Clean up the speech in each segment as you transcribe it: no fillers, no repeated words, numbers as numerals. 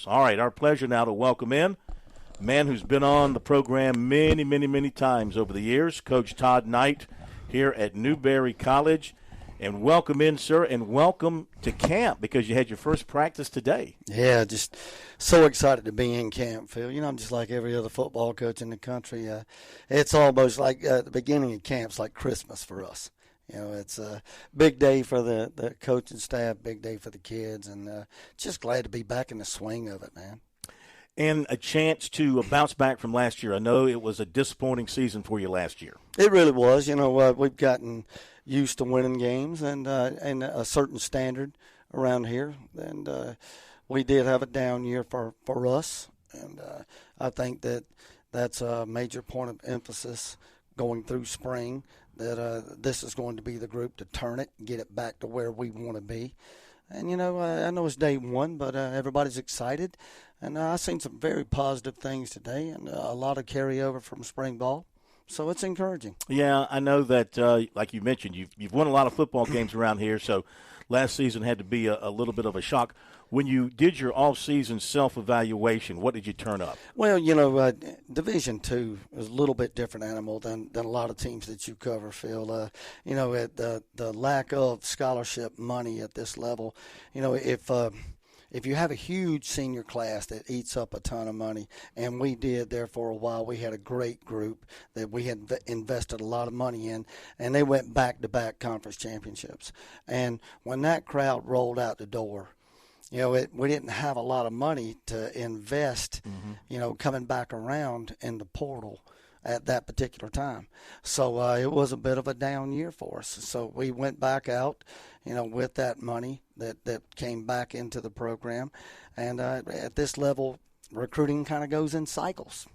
All right, our pleasure now to welcome in a man who's been on the program many, many, many times over the years, Coach Todd Knight here at Newberry College. And welcome in, sir, and welcome to camp because you had your first practice today. Yeah, just so excited to be in camp, Phil. You know, I'm just like every other football coach in the country. It's almost like the beginning of camp's like Christmas for us. You know, it's a big day for the coaching staff, big day for the kids, and just glad to be back in the swing of it, man. And a chance to bounce back from last year. I know it was a disappointing season for you last year. It really was. You know, we've gotten used to winning games and a certain standard around here. And we did have a down year for us. And I think that's a major point of emphasis going through spring, that this is going to be the group to turn it and get it back to where we want to be. And, you know, I know it's day one, but everybody's excited. And I've seen some very positive things today and a lot of carryover from spring ball. So it's encouraging. Yeah, I know that, like you mentioned, you've won a lot of football games around here, so last season had to be a little bit of a shock. When you did your off-season self-evaluation, what did you turn up? Well, you know, Division II is a little bit different animal than a lot of teams that you cover, Phil. You know, the lack of scholarship money at this level, you know, if you have a huge senior class that eats up a ton of money, and we did there for a while, we had a great group that we had invested a lot of money in, and they went back-to-back conference championships. And when that crowd rolled out the door, you know, we didn't have a lot of money to invest, you know, coming back around in the portal at that particular time. So it was a bit of a down year for us. So we went back out, you know, with that money that came back into the program. And at this level, recruiting kind of goes in cycles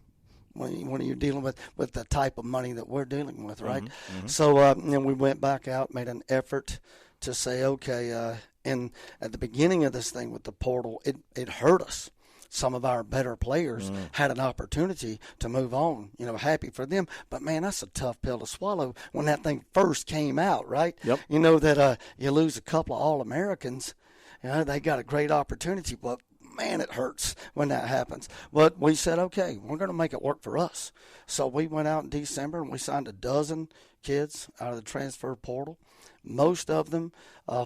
when you're dealing with the type of money that we're dealing with, right? So you know, we went back out, made an effort to say, okay, and at the beginning of this thing with the portal, it hurt us. Some of our better players had an opportunity to move on. You know, happy for them. But, man, that's a tough pill to swallow when that thing first came out, right? Yep. You know that you lose a couple of All-Americans. You know, they got a great opportunity, but, man, it hurts when that happens. But we said, okay, we're going to make it work for us. So we went out in December and we signed a dozen kids out of the transfer portal. Most of them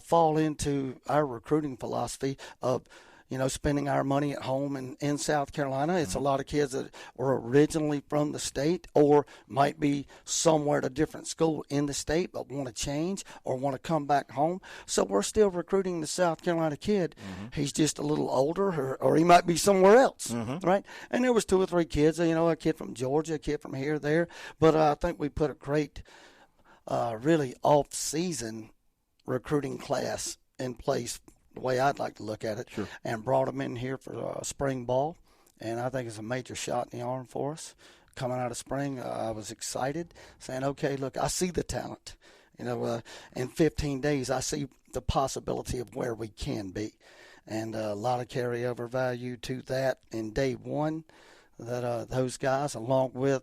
fall into our recruiting philosophy of, you know, spending our money at home in South Carolina. It's a lot of kids that were originally from the state or might be somewhere at a different school in the state but want to change or want to come back home. So we're still recruiting the South Carolina kid. He's just a little older or he might be somewhere else, right? And there was 2 or 3 kids, you know, a kid from Georgia, a kid from here, there. But I think we put a great really off-season recruiting class in place, the way I'd like to look at it, and brought them in here for spring ball. And I think it's a major shot in the arm for us. Coming out of spring, I was excited, saying, okay, look, I see the talent. You know, in 15 days, I see the possibility of where we can be. And a lot of carryover value to that in day one, that those guys, along with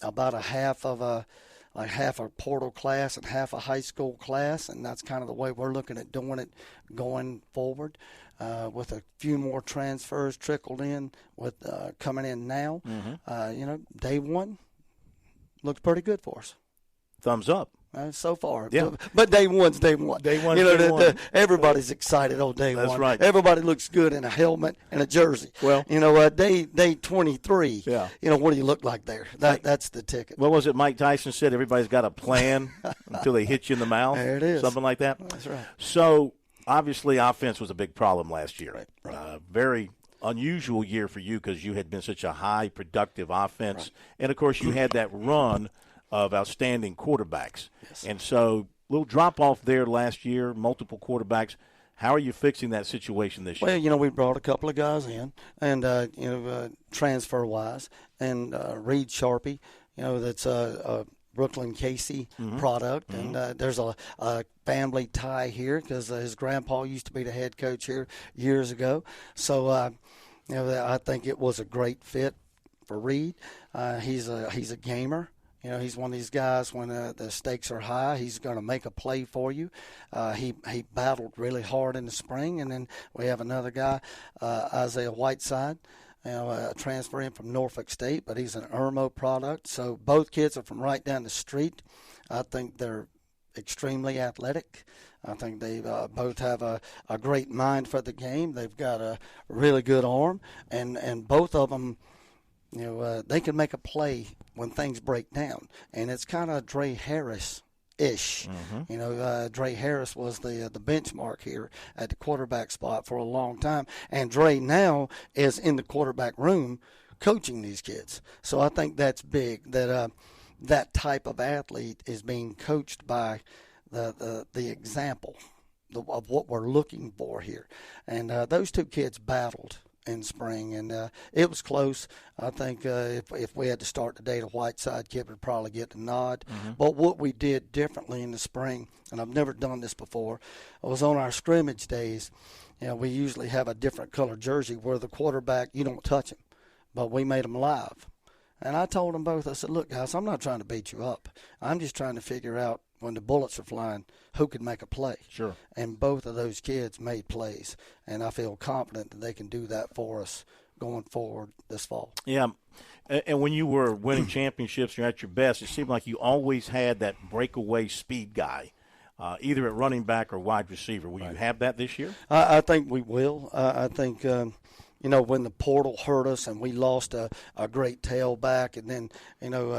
about half a portal class and half a high school class, and that's kind of the way we're looking at doing it going forward, with a few more transfers trickled in with coming in now. You know, day one looked pretty good for us. Thumbs up. So far. Yeah. But day one's day one. Day one's you know, day one. Everybody's excited on day one. That's right. Everybody looks good in a helmet and a jersey. Well, you know, day 23, yeah. You know, what do you look like there? That's the ticket. What was it Mike Tyson said? Everybody's got a plan until they hit you in the mouth. There it is. Something like that. That's right. So, obviously, offense was a big problem last year. Right. Very unusual year for you because you had been such a high productive offense. Right. And, of course, you had that run of outstanding quarterbacks. Yes. And so, little drop-off there last year, multiple quarterbacks. How are you fixing that situation this year? Well, you know, we brought a couple of guys in, and, you know, transfer-wise, and Reed Sharpie, you know, that's a Brooklyn Casey product, and there's a family tie here because his grandpa used to be the head coach here years ago. So, you know, I think it was a great fit for Reed. He's a gamer. He's one of these guys when the stakes are high, he's going to make a play for you. He battled really hard in the spring, and then we have another guy, Isaiah Whiteside. Transferring from Norfolk State, but he's an Irmo product. So both kids are from right down the street. I think they're extremely athletic. I think they both have a great mind for the game. They've got a really good arm, and both of them, they can make a play when things break down. And it's kind of Dre Harris-ish. Dre Harris was the benchmark here at the quarterback spot for a long time, and Dre now is in the quarterback room coaching these kids. So I think that's big, that that type of athlete is being coached by the example of what we're looking for here. And those two kids battled in spring, and it was close. I think if we had to start today, the Whiteside kid would probably get the nod. But what we did differently in the spring, and I've never done this before, was on our scrimmage days, we usually have a different color jersey where the quarterback, you don't touch him, but we made them live. And I told them both, I said, look, guys, I'm not trying to beat you up. I'm just trying to figure out when the bullets are flying, who could make a play. Sure. And both of those kids made plays, and I feel confident that they can do that for us going forward this fall. Yeah, and when you were winning championships, you're at your best, it seemed like you always had that breakaway speed guy, either at running back or wide receiver. Will you have that this year? I think we will. I think when the portal hurt us and we lost a great tailback, and then,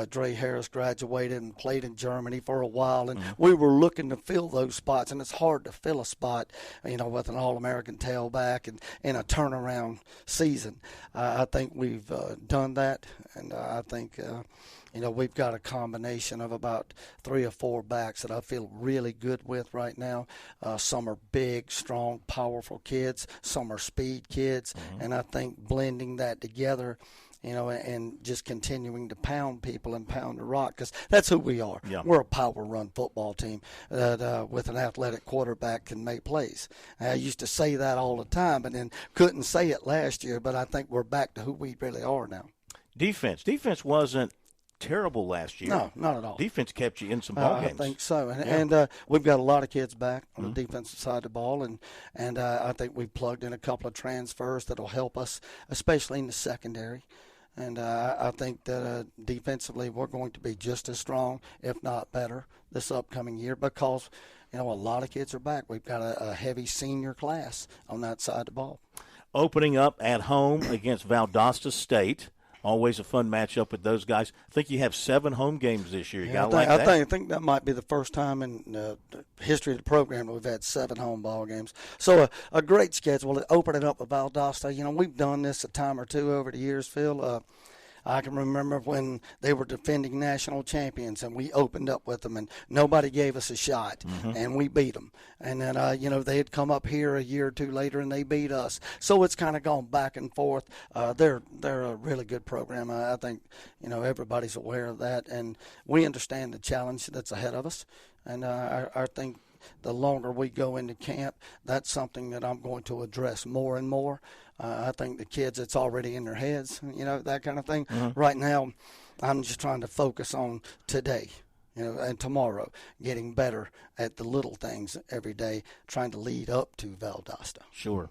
Dre Harris graduated and played in Germany for a while, and we were looking to fill those spots, and it's hard to fill a spot, with an All-American tailback and in a turnaround season. I think we've done that, and I think we've got a combination of about 3 or 4 backs that I feel really good with right now. Some are big, strong, powerful kids. Some are speed kids. And I think blending that together, and just continuing to pound people and pound the rock, because that's who we are. Yeah. We're a power run football team that with an athletic quarterback can make plays. I used to say that all the time, and then couldn't say it last year, but I think we're back to who we really are now. Defense wasn't terrible last year. No, not at all. Defense kept you in some ball games. I think so, and we've got a lot of kids back on the defensive side of the ball, and I think we've plugged in a couple of transfers that'll help us, especially in the secondary. And I think that defensively we're going to be just as strong, if not better, this upcoming year because, a lot of kids are back. We've got a heavy senior class on that side of the ball. Opening up at home against Valdosta State. Always a fun matchup with those guys. I think you have 7 home games this year. I think that might be the first time in the history of the program that we've had 7 home ball games. So a great schedule. Opening up with Valdosta. We've done this a time or two over the years, Phil. I can remember when they were defending national champions, and we opened up with them, and nobody gave us a shot, and we beat them. And then, they had come up here a year or two later, and they beat us. So it's kind of gone back and forth. They're a really good program. I think, everybody's aware of that, and we understand the challenge that's ahead of us. And I think the longer we go into camp, that's something that I'm going to address more and more. I think the kids, it's already in their heads, that kind of thing. Right now, I'm just trying to focus on today, and tomorrow, getting better at the little things every day, trying to lead up to Valdosta. Sure.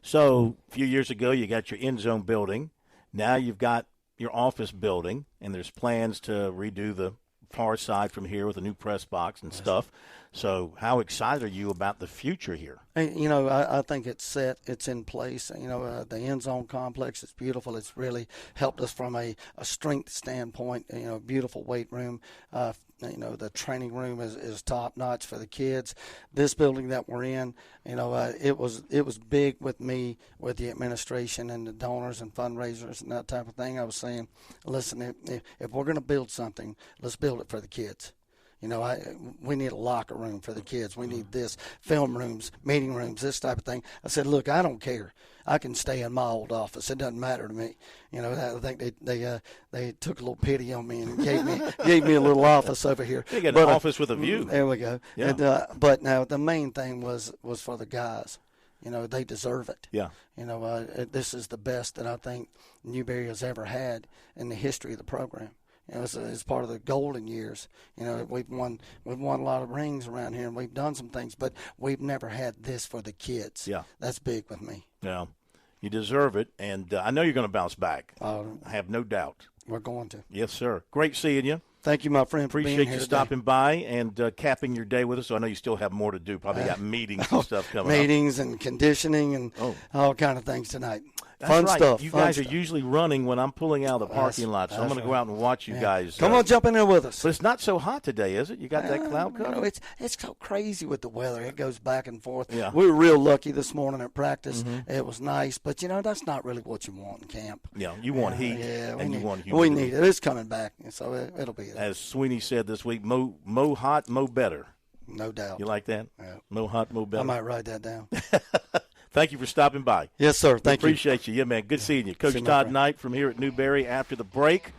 So a few years ago, you got your end zone building. Now you've got your office building, and there's plans to redo the far side from here with a new press box and stuff. So how excited are you about the future here? I think it's set. It's in place. The end zone complex is beautiful. It's really helped us from a strength standpoint, beautiful weight room. The training room is top notch for the kids. This building that we're in, it was big with me, with the administration and the donors and fundraisers and that type of thing. I was saying, listen, if we're going to build something, let's build it for the kids. We need a locker room for the kids. We need this, film rooms, meeting rooms, this type of thing. I said, look, I don't care. I can stay in my old office. It doesn't matter to me. I think they took a little pity on me and gave me a little office over here. You got an office with a view. There we go. Yeah. And, but now the main thing was for the guys. They deserve it. Yeah. This is the best that I think Newberry has ever had in the history of the program. It's part of the golden years. We've won a lot of rings around here, and we've done some things, but we've never had this for the kids. Yeah. That's big with me. Yeah. You deserve it, and I know you're going to bounce back. I have no doubt. We're going to. Yes, sir. Great seeing you. Thank you, my friend, for being here. Appreciate you stopping by and capping your day with us. So I know you still have more to do. Probably got meetings and stuff coming up. Meetings and conditioning and all kind of things tonight. That's fun right. stuff. You fun guys stuff. are usually running when I'm pulling out of the parking lot, so I'm going to go out and watch you guys. Come on, jump in there with us. But it's not so hot today, is it? You got that cloud cover? It's so crazy with the weather. It goes back and forth. Yeah. We were real lucky this morning at practice. Mm-hmm. It was nice, but, that's not really what you want in camp. Yeah, you want heat, and you want humidity. We need it. It's coming back, so it'll be there. As Sweeney said this week, mo hot, mo better. No doubt. You like that? Yeah. Mo hot, mo better. I might write that down. Thank you for stopping by. Yes, sir. Thank you. Appreciate you. Yeah, man. Good seeing you. Coach Todd Knight from here at Newberry after the break.